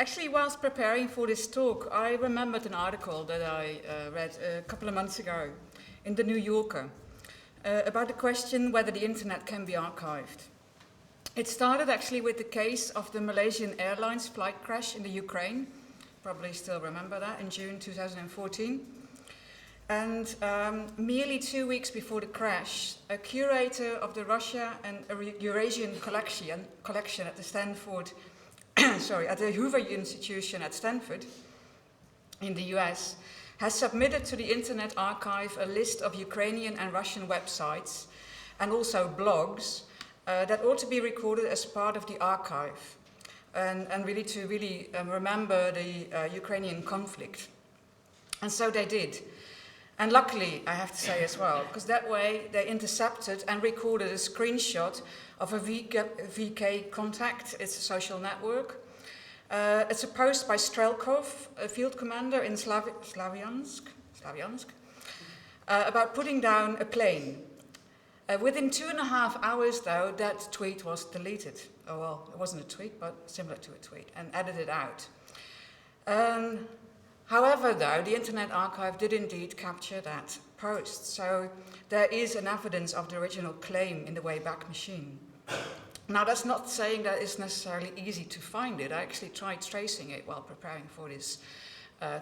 Actually, whilst preparing for this talk, I remembered an article that I read a couple of months ago in the New Yorker about the question whether the internet can be archived. It started actually with the case of the Malaysian Airlines flight crash in the Ukraine. Probably still remember that, in June 2014. And merely 2 weeks before the crash, a curator of the Russia and Eurasian collection at the Stanford, at the Hoover Institution at Stanford in the US, has submitted to the Internet Archive a list of Ukrainian and Russian websites and also blogs that ought to be recorded as part of the archive and really to remember the Ukrainian conflict. And so they did. And luckily, I have to say as well, because that way they intercepted and recorded a screenshot of a VK contact. It's a social network. It's a post by Strelkov, a field commander in Slavyansk, about putting down a plane. Within 2.5 hours, though, that tweet was deleted. Oh, well, it wasn't a tweet, but similar to a tweet, and edited out. However, though, the Internet Archive did indeed capture that post, so there is an evidence of the original claim in the Wayback Machine. Now, that's not saying that it's necessarily easy to find it. I actually tried tracing it while preparing for this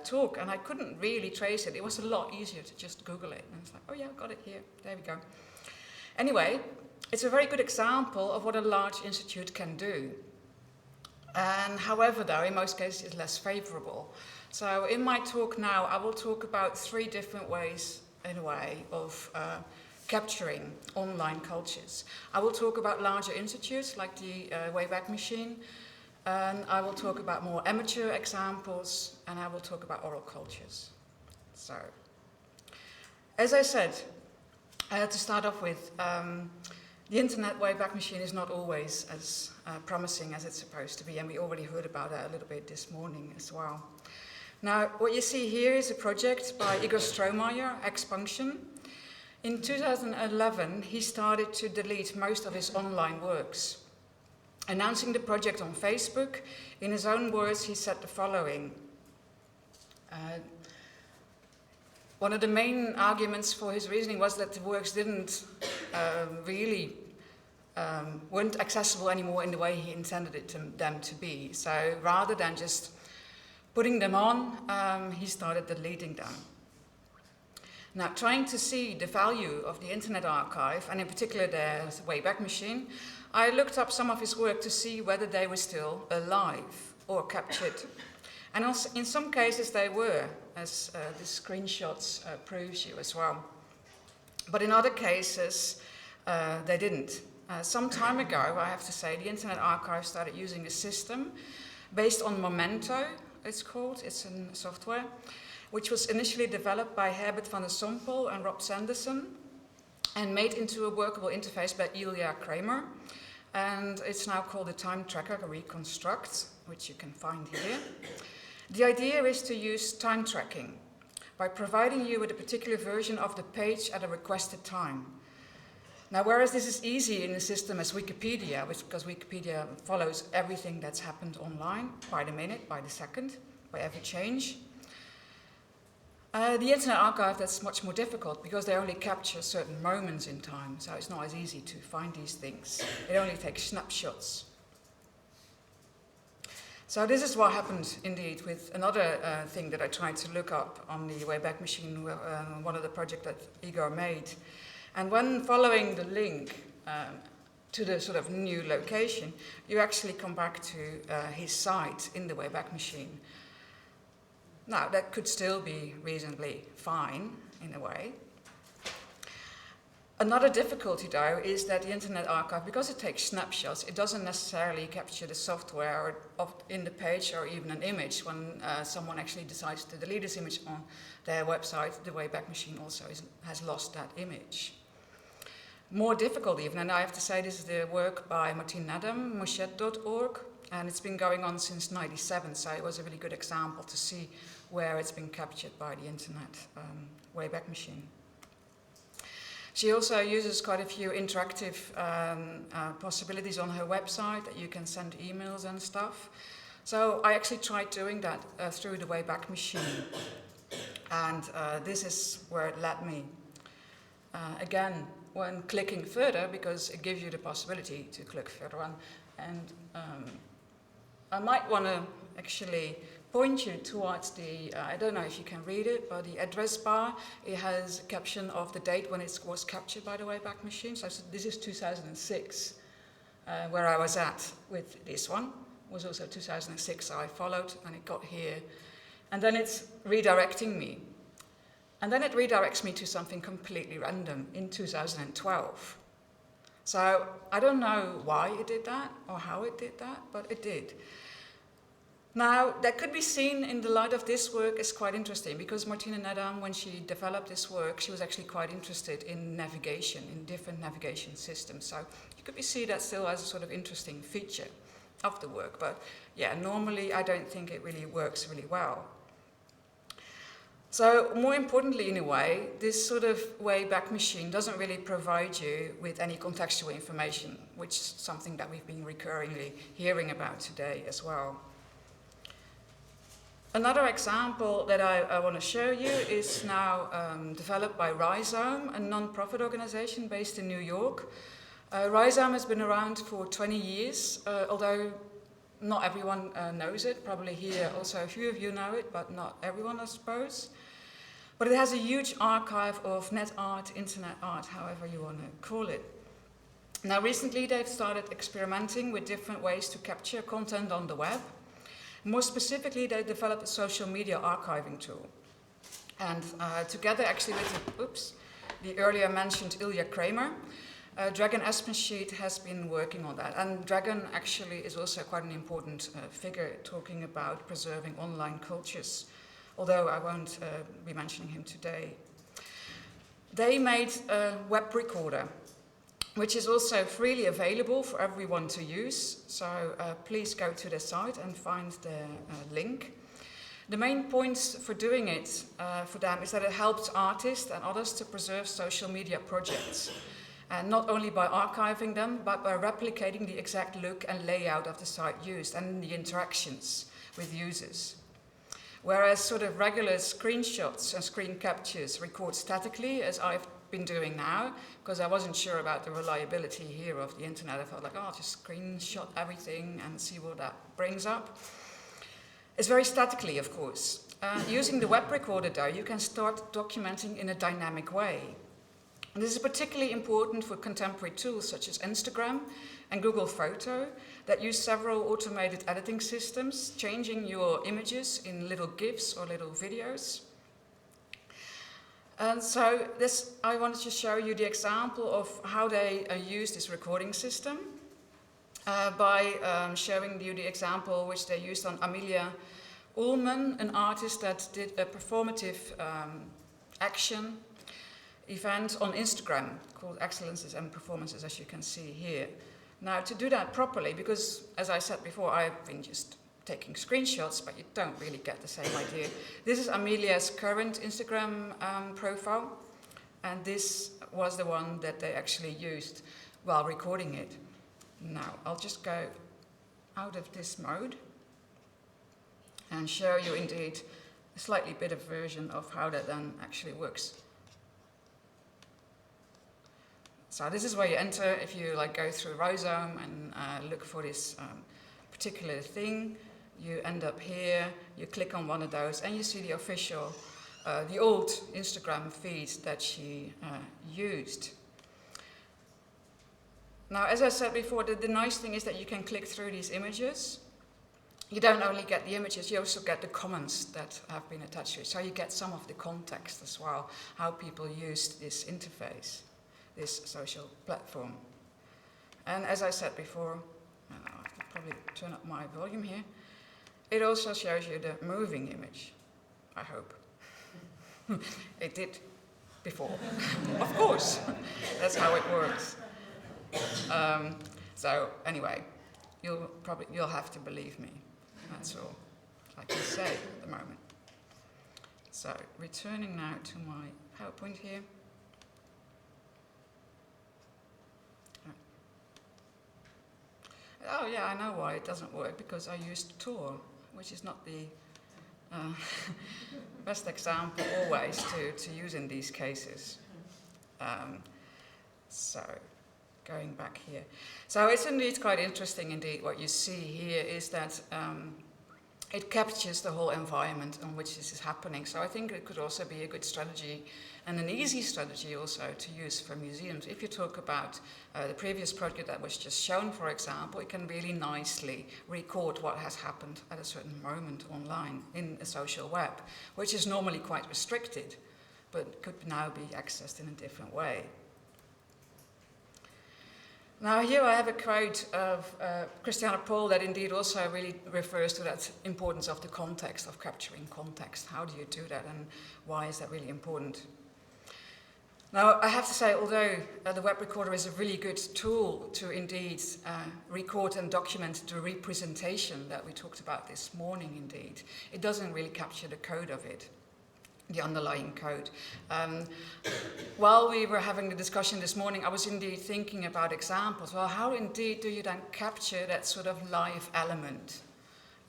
talk, and I couldn't really trace it. It was a lot easier to just Google it. And it's like, oh yeah, got it here. There we go. Anyway, it's a very good example of what a large institute can do. And however, though, in most cases, it's less favorable. So in my talk now, I will talk about 3 different ways, in a way, of capturing online cultures. I will talk about larger institutes like the Wayback Machine, and I will talk about more amateur examples, and I will talk about oral cultures. So, as I said, to start off with, the Internet Wayback Machine is not always as promising as it's supposed to be, and we already heard about that a little bit this morning as well. Now, what you see here is a project by Igor Strohmeyer, ex-Punction. In 2011, he started to delete most of his online works. Announcing the project on Facebook, in his own words, he said the following. One of the main arguments for his reasoning was that the works didn't weren't accessible anymore in the way he intended them to be. So rather than just putting them on, he started deleting them. Now, trying to see the value of the Internet Archive, and in particular the Wayback Machine, I looked up some of his work to see whether they were still alive or captured. And also, in some cases they were, as the screenshots proves you as well. But in other cases, they didn't. Some time ago, I have to say, the Internet Archive started using a system based on Memento, it's called, it's a software, which was initially developed by Herbert van der Sompel and Rob Sanderson and made into a workable interface by Ilya Kramer. And it's now called a time tracker, Reconstruct, which you can find here. The idea is to use time tracking by providing you with a particular version of the page at a requested time. Now, whereas this is easy in a system as Wikipedia, because Wikipedia follows everything that's happened online by the minute, by the second, by every change, the Internet Archive, that's much more difficult because they only capture certain moments in time, so it's not as easy to find these things. It only takes snapshots. So this is what happened indeed with another thing that I tried to look up on the Wayback Machine, one of the projects that Igor made. And when following the link to the sort of new location, you actually come back to his site in the Wayback Machine. Now, that could still be reasonably fine, in a way. Another difficulty, though, is that the Internet Archive, because it takes snapshots, it doesn't necessarily capture the software in the page or even an image. When someone actually decides to delete this image on their website, the Wayback Machine also has lost that image. More difficult even, and I have to say this is the work by Martin Nedum, Moshet.org, and it's been going on since '97, so it was a really good example to see where it's been captured by the Internet Wayback Machine. She also uses quite a few interactive possibilities on her website that you can send emails and stuff. So I actually tried doing that through the Wayback Machine, and this is where it led me. Again, when clicking further, because it gives you the possibility to click further on, and I might want to actually point you towards the, I don't know if you can read it, but the address bar, it has a caption of the date when it was captured by the Wayback Machine. So this is 2006, where I was at with this one. It was also 2006, so I followed and it got here. And then it's redirecting me. And then it redirects me to something completely random in 2012. So I don't know why it did that or how it did that, but it did. Now, that could be seen in the light of this work as quite interesting, because Martina Nedam, when she developed this work, she was actually quite interested in navigation, in different navigation systems. So you could see that still as a sort of interesting feature of the work. But yeah, normally I don't think it really works really well. So more importantly, in a way, this sort of Wayback Machine doesn't really provide you with any contextual information, which is something that we've been recurringly hearing about today as well. Another example that I want to show you is now developed by Rhizome, a non-profit organization based in New York. Rhizome has been around for 20 years, although not everyone knows it. Probably here also a few of you know it, but not everyone, I suppose. But it has a huge archive of net art, internet art, however you want to call it. Now recently they've started experimenting with different ways to capture content on the web. More specifically, they developed a social media archiving tool. And together actually with the earlier mentioned Ilya Kramer, Dragan Espenschied has been working on that. And Dragan actually is also quite an important figure talking about preserving online cultures, although I won't be mentioning him today. They made a web recorder, which is also freely available for everyone to use. So please go to their site and find the link. The main points for doing it for them is that it helps artists and others to preserve social media projects. And not only by archiving them, but by replicating the exact look and layout of the site used and the interactions with users. Whereas sort of regular screenshots and screen captures record statically, as I've been doing now, because I wasn't sure about the reliability here of the internet. I felt like, oh, I'll just screenshot everything and see what that brings up. It's very statically, of course. Using the web recorder, though, you can start documenting in a dynamic way. And this is particularly important for contemporary tools such as Instagram and Google Photo that use several automated editing systems, changing your images in little GIFs or little videos. And so I wanted to show you the example of how they use this recording system by showing you the example which they used on Amelia Ullman, an artist that did a performative action event on Instagram called Excellences and Performances, as you can see here. Now, to do that properly, because as I said before, I've been just taking screenshots, but you don't really get the same idea. This is Amelia's current Instagram profile, and this was the one that they actually used while recording it. Now, I'll just go out of this mode and show you indeed a slightly better version of how that then actually works. So this is where you enter if you go through Rhizome and look for this particular thing. You end up here, you click on one of those, and you see the official, the old Instagram feed that she used. Now, as I said before, the nice thing is that you can click through these images. You don't only get the images, you also get the comments that have been attached to it. So you get some of the context as well, how people used this interface, this social platform. And as I said before, and I'll have to probably turn up my volume here, it also shows you the moving image, I hope. It did before, of course. That's how it works. So anyway, you'll have to believe me. That's all I can say at the moment. So returning now to my PowerPoint here. oh yeah, I know why it doesn't work, because I used Tor, which is not the best example always to use in these cases. So, going back here. So it's indeed quite interesting indeed. What you see here is that it captures the whole environment on which this is happening. So I think it could also be a good strategy and an easy strategy also to use for museums. If you talk about the previous project that was just shown, for example, it can really nicely record what has happened at a certain moment online in a social web, which is normally quite restricted, but could now be accessed in a different way. Now here I have a quote of Christiane Pohl that indeed also really refers to that importance of the context, of capturing context. How do you do that, and why is that really important? Now I have to say, although the web recorder is a really good tool to indeed record and document the representation that we talked about this morning indeed, it doesn't really capture the code of it, the underlying code. While we were having the discussion this morning, I was indeed thinking about examples. Well, how indeed do you then capture that sort of live element?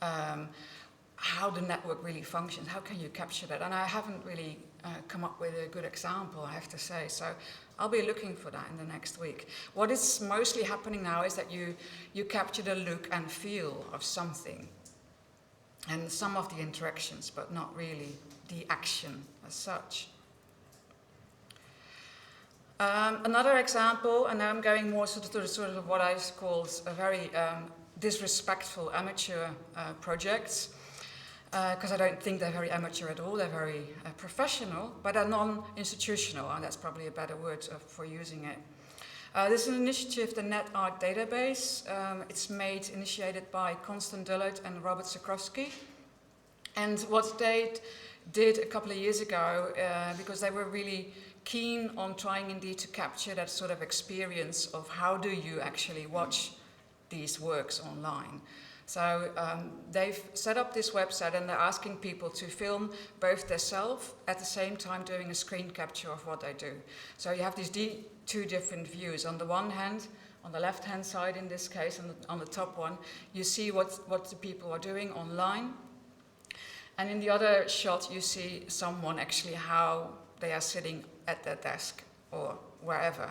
How the network really functions, how can you capture that? And I haven't really come up with a good example, I have to say. So I'll be looking for that in the next week. What is mostly happening now is that you capture the look and feel of something, and some of the interactions, but not really the action as such. Another example, and now I'm going more to sort of what I call a very disrespectful amateur projects, because I don't think they're very amateur at all. They're very professional, but they're non-institutional, and that's probably a better word for using it. This is an initiative, the Net Art Database. It's initiated by Constant Dullard and Robert Sikowski. And what they did a couple of years ago, because they were really keen on trying indeed to capture that sort of experience of how do you actually watch these works online. So they've set up this website, and they're asking people to film both themselves at the same time doing a screen capture of what they do. So you have these two different views. On the one hand, on the left-hand side in this case, and on the top one, you see what the people are doing online. And in the other shot, you see someone actually how they are sitting at their desk or wherever,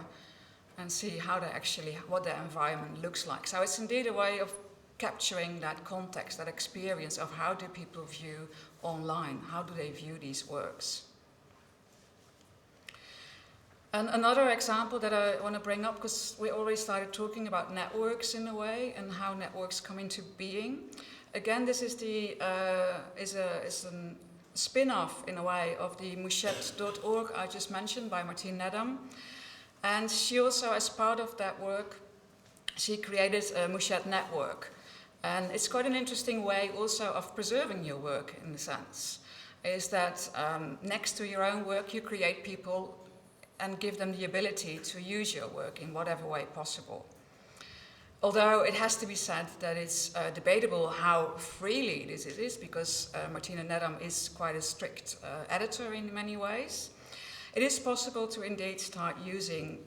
and see how they actually, what their environment looks like. So it's indeed a way of capturing that context, that experience of how do people view online, how do they view these works. And another example that I want to bring up, because we already started talking about networks in a way, and how networks come into being. Again, this is a spin-off in a way of the Mouchette.org I just mentioned by Martine Nedam. And she also, as part of that work, she created a Mouchette network. And it's quite an interesting way also of preserving your work, in a sense, is that next to your own work you create people and give them the ability to use your work in whatever way possible. Although it has to be said that it's debatable how freely this is, because Martine Nedam is quite a strict editor in many ways. It is possible to indeed start using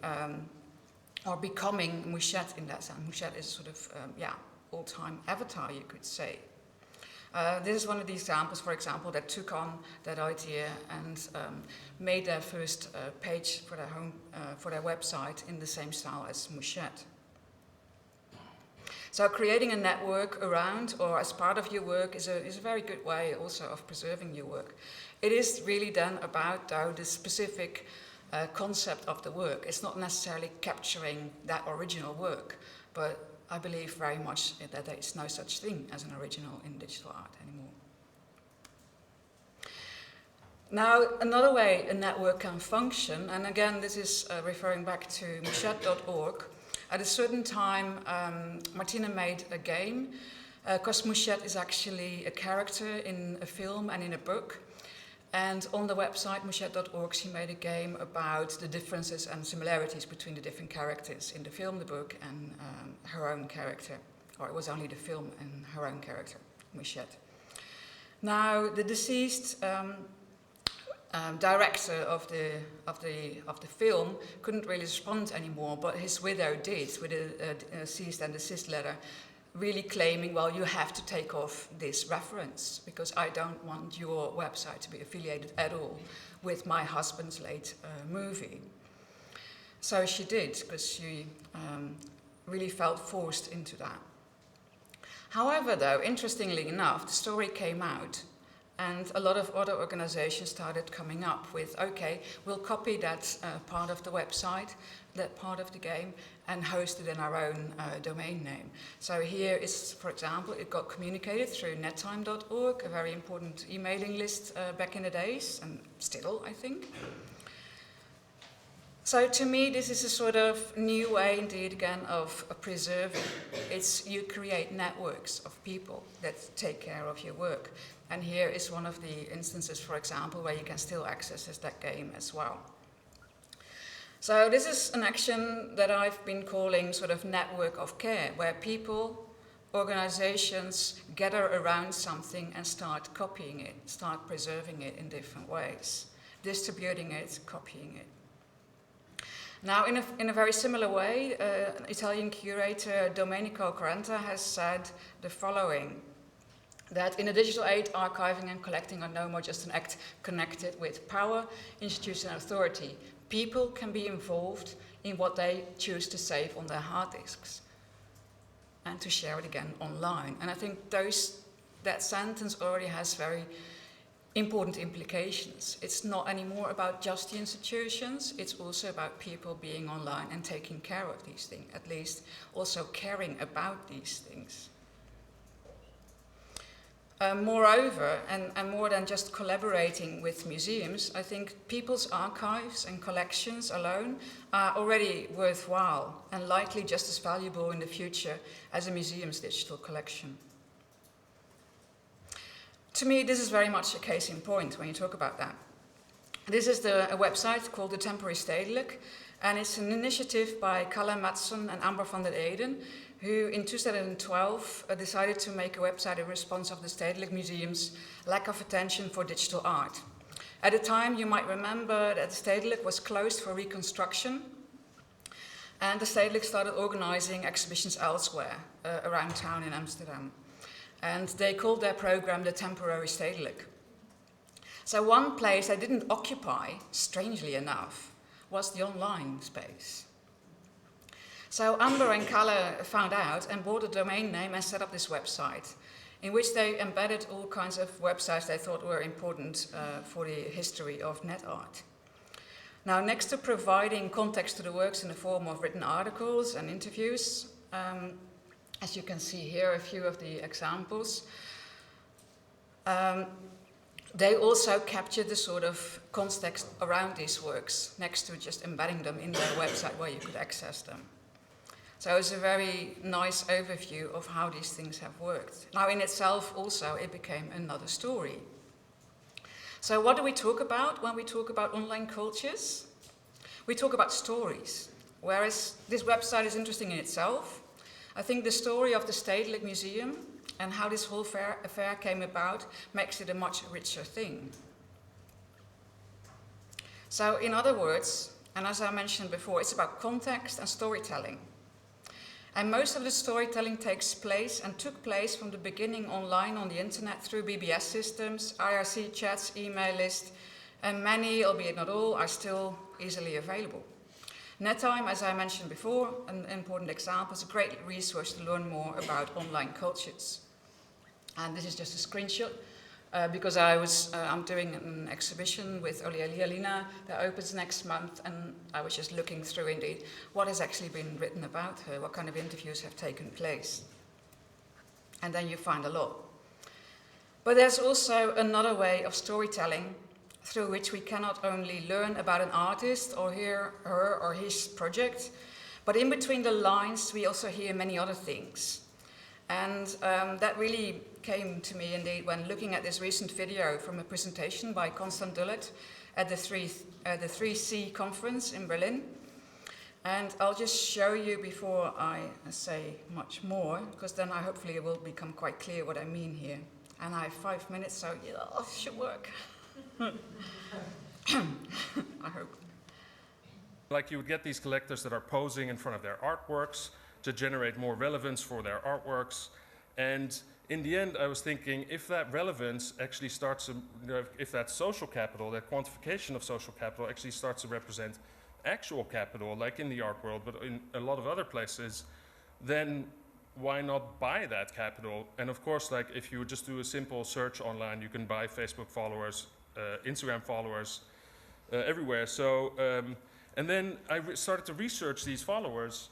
or becoming Mouchette in that sense. Mouchette is sort of, all-time avatar, you could say. This is one of the examples, for example, that took on that idea and made their first page for their for their website in the same style as Mouchette. So creating a network around or as part of your work is a very good way also of preserving your work. It is really then about, though, the specific concept of the work. It's not necessarily capturing that original work, but I believe very much that there is no such thing as an original in digital art anymore. Now, another way a network can function, and again this is referring back to Mouchette.org. At a certain time, Martina made a game, because Mouchette is actually a character in a film and in a book. And on the website, Mouchette.org, she made a game about the differences and similarities between the different characters in the film, the book, and her own character. Or it was only the film and her own character, Mouchette. Now, the deceased director of the film couldn't really respond anymore, but his widow did, with a cease and desist letter, really claiming, well, you have to take off this reference because I don't want your website to be affiliated at all with my husband's late movie. So she did, because she really felt forced into that. However, though, interestingly enough, the story came out and a lot of other organizations started coming up with, okay, we'll copy that part of the website, that part of the game, and host it in our own domain name. So here is, for example, it got communicated through nettime.org, a very important emailing list back in the days, and still, I think. So to me, this is a sort of new way, indeed, again, of preserving. It's you create networks of people that take care of your work. And here is one of the instances, for example, where you can still access that game as well. So this is an action that I've been calling sort of network of care, where people, organizations gather around something and start copying it, start preserving it in different ways, distributing it, copying it. Now, in a very similar way, Italian curator Domenico Quaranta has said the following, that in a digital age, archiving and collecting are no more just an act connected with power, institution, and authority. People can be involved in what they choose to save on their hard disks and to share it again online. And I think that sentence already has very important implications. It's not anymore about just the institutions, it's also about people being online and taking care of these things, at least also caring about these things. Moreover, and more than just collaborating with museums, I think people's archives and collections alone are already worthwhile and likely just as valuable in the future as a museum's digital collection. To me, this is very much a case in point when you talk about that. This is a website called the Temporary Stedelijk, and it's an initiative by Kalle Mattsson and Amber van der Eden, who in 2012 decided to make a website in response of the Stedelijk Museum's lack of attention for digital art. At the time, you might remember that the Stedelijk was closed for reconstruction, and the Stedelijk started organizing exhibitions elsewhere around town in Amsterdam. And they called their program the Temporary Stedelijk. So one place they didn't occupy, strangely enough, was the online space. So Amber and Kalle found out and bought a domain name and set up this website, in which they embedded all kinds of websites they thought were important for the history of net art. Now, next to providing context to the works in the form of written articles and interviews, as you can see here, a few of the examples, they also captured the sort of context around these works, next to just embedding them in their website where you could access them. So it's a very nice overview of how these things have worked. Now, in itself, also, it became another story. So what do we talk about when we talk about online cultures? We talk about stories, whereas this website is interesting in itself. I think the story of the Stedelijk Museum and how this whole affair came about makes it a much richer thing. So in other words, and as I mentioned before, it's about context and storytelling. And most of the storytelling takes place and took place from the beginning online on the internet through BBS systems, IRC chats, email lists, and many, albeit not all, are still easily available. Nettime, as I mentioned before, an important example, is a great resource to learn more about online cultures. And this is just a screenshot because I'm doing an exhibition with Olia Lialina that opens next month, and I was just looking through indeed what has actually been written about her, what kind of interviews have taken place. And then you find a lot. But there's also another way of storytelling through which we cannot only learn about an artist or hear her or his project, but in between the lines we also hear many other things. And that really came to me indeed when looking at this recent video from a presentation by Constant Dullet at the 3C conference in Berlin. And I'll just show you before I say much more, because then hopefully it will become quite clear what I mean here. And I have 5 minutes, so yeah, it should work. I hope. Like you would get these collectors that are posing in front of their artworks, to generate more relevance for their artworks. And in the end, I was thinking, if that relevance actually starts to, if that social capital, that quantification of social capital actually starts to represent actual capital, like in the art world, but in a lot of other places, then why not buy that capital? And of course, like if you just do a simple search online, you can buy Facebook followers, Instagram followers, everywhere. So, and then I started to research these followers,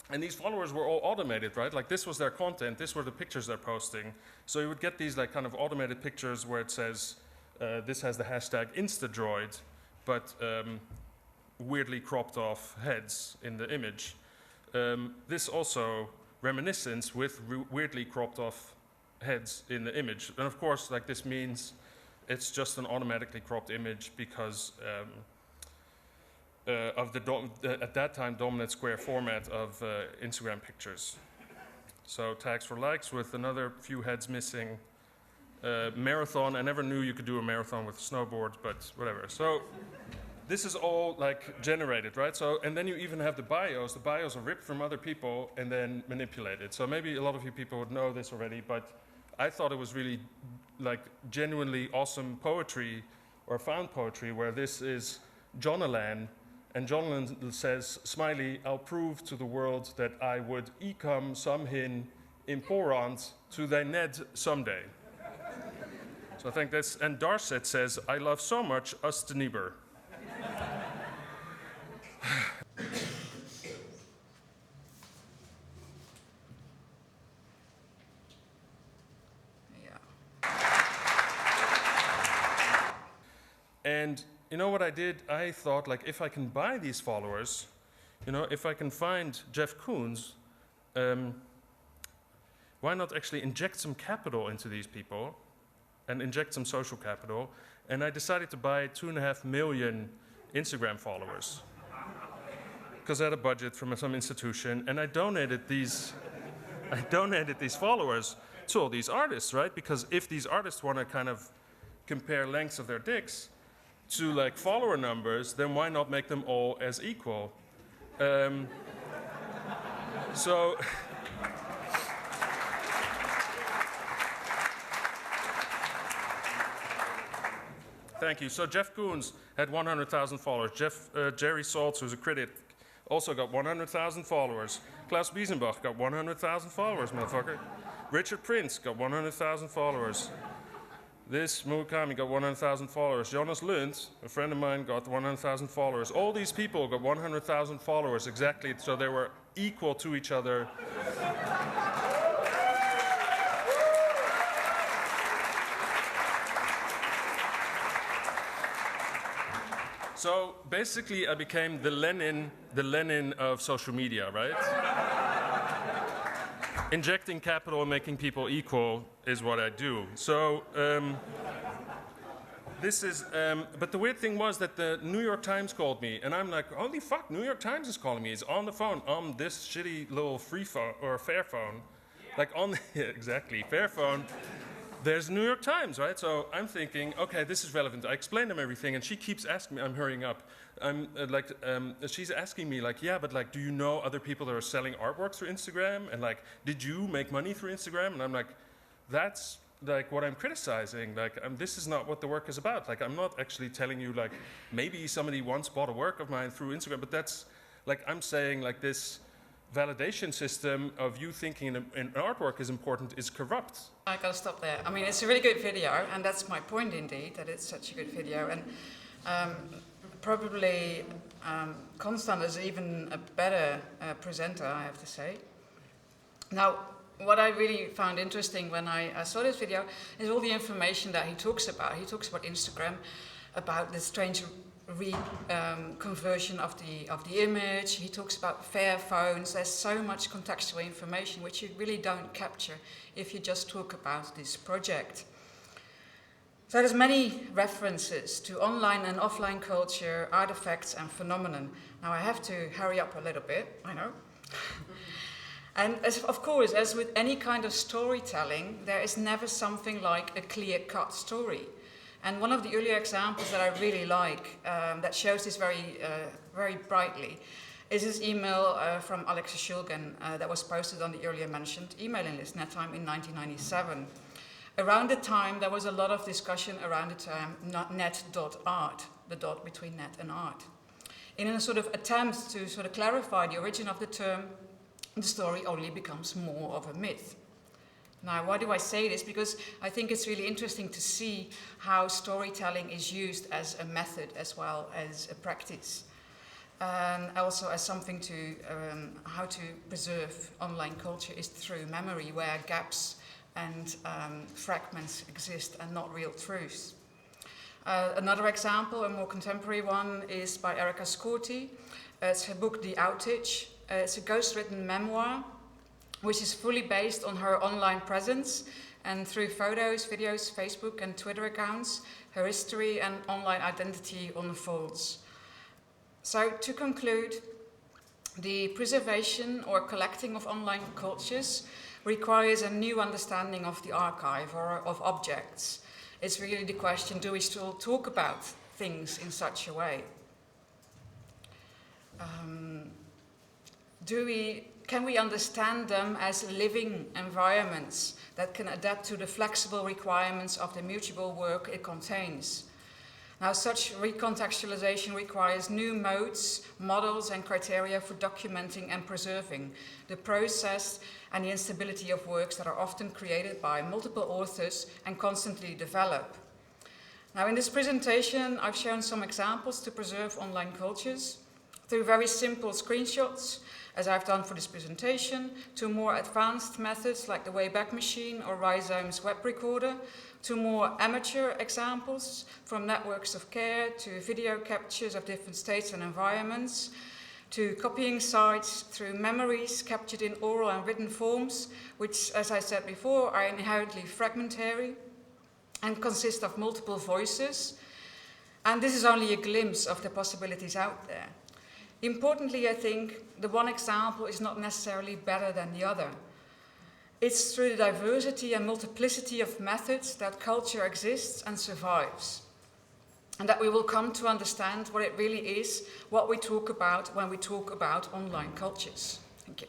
and these followers were all automated, right? Like this was their content, this were the pictures they're posting. So you would get these like kind of automated pictures where it says, this has the hashtag Instadroid, but weirdly cropped off heads in the image. This also reminiscence with weirdly cropped off heads in the image. And of course, like this means it's just an automatically cropped image because of the at that time dominant square format of Instagram pictures. So tags for likes with another few heads missing. Marathon, I never knew you could do a marathon with a snowboard, but whatever. So this is all like generated, right? So, and then you even have the bios. The bios are ripped from other people and then manipulated. So maybe a lot of you people would know this already, but I thought it was really like genuinely awesome poetry or found poetry where this is Jonalan, and Jonalan says, "Smiley, I'll prove to the world that I would ecom some hin important to thy Ned someday." So I think that's, and Darset says, "I love so much us the neighbor." And you know what I did? I thought, like, if I can buy these followers, you know, if I can find Jeff Koons, why not actually inject some capital into these people and inject some social capital? And I decided to buy 2.5 million Instagram followers because I had a budget from some institution, and I donated these followers to all these artists, right? Because if these artists want to kind of compare lengths of their dicks to like follower numbers, then why not make them all as equal? So thank you. So Jeff Koons had 100,000 followers. Jerry Saltz, who's a critic, also got 100,000 followers. Klaus Biesenbach got 100,000 followers, motherfucker. Richard Prince got 100,000 followers. This Murakami got 100,000 followers. Jonas Lund, a friend of mine, got 100,000 followers. All these people got 100,000 followers exactly, so they were equal to each other. So basically, I became the Lenin of social media, right? Injecting capital and making people equal is what I do. So this is, but the weird thing was that the New York Times called me, and I'm like, holy fuck, New York Times is calling me. It's on the phone, on this shitty little free phone, or fair phone. Like on the, yeah, exactly, fair phone. There's New York Times, right? So I'm thinking, okay, this is relevant. I explain them everything, and she keeps asking me, I'm hurrying up. She's asking me, like, yeah, but like, do you know other people that are selling artwork through Instagram? And like, did you make money through Instagram? And I'm like, that's like what I'm criticizing. Like, this is not what the work is about. Like, I'm not actually telling you, like, maybe somebody once bought a work of mine through Instagram, but that's, like, I'm saying, like, this validation system of you thinking an artwork is important is corrupt. I gotta stop there. I mean, it's a really good video, and that's my point indeed, that it's such a good video. And probably Constant is even a better presenter, I have to say. Now, what I really found interesting when I saw this video is all the information that he talks about. He talks about Instagram, about the strange conversion of the image. He talks about fair phones. There's so much contextual information which you really don't capture if you just talk about this project. So there's many references to online and offline culture, artifacts and phenomenon. Now I have to hurry up a little bit, I know. And of course, as with any kind of storytelling, there is never something like a clear-cut story. And one of the earlier examples that I really like, that shows this very brightly, is this email from Alexa Shulgin that was posted on the earlier mentioned emailing list, NetTime, in 1997. Around the time, there was a lot of discussion around the term net.art, the dot between net and art. In a sort of attempt to sort of clarify the origin of the term, the story only becomes more of a myth. Now, why do I say this? Because I think it's really interesting to see how storytelling is used as a method as well as a practice. And also as something to, how to preserve online culture is through memory, where gaps and fragments exist and not real truths. Another example, a more contemporary one, is by Erica Scorti. It's her book, The Outage. It's a ghostwritten memoir, which is fully based on her online presence and through photos, videos, Facebook and Twitter accounts, her history and online identity unfolds. So to conclude, the preservation or collecting of online cultures requires a new understanding of the archive or of objects. It's really the question, do we still talk about things in such a way? Can we understand them as living environments that can adapt to the flexible requirements of the mutable work it contains? Now, such recontextualization requires new modes, models, and criteria for documenting and preserving the process and the instability of works that are often created by multiple authors and constantly develop. Now, in this presentation, I've shown some examples to preserve online cultures through very simple screenshots, as I've done for this presentation, to more advanced methods like the Wayback Machine or Rhizome's web recorder, to more amateur examples from networks of care to video captures of different states and environments, to copying sites through memories captured in oral and written forms, which, as I said before, are inherently fragmentary and consist of multiple voices. And this is only a glimpse of the possibilities out there. Importantly, I think the one example is not necessarily better than the other. It's through the diversity and multiplicity of methods that culture exists and survives, and that we will come to understand what it really is, what we talk about when we talk about online cultures. Thank you.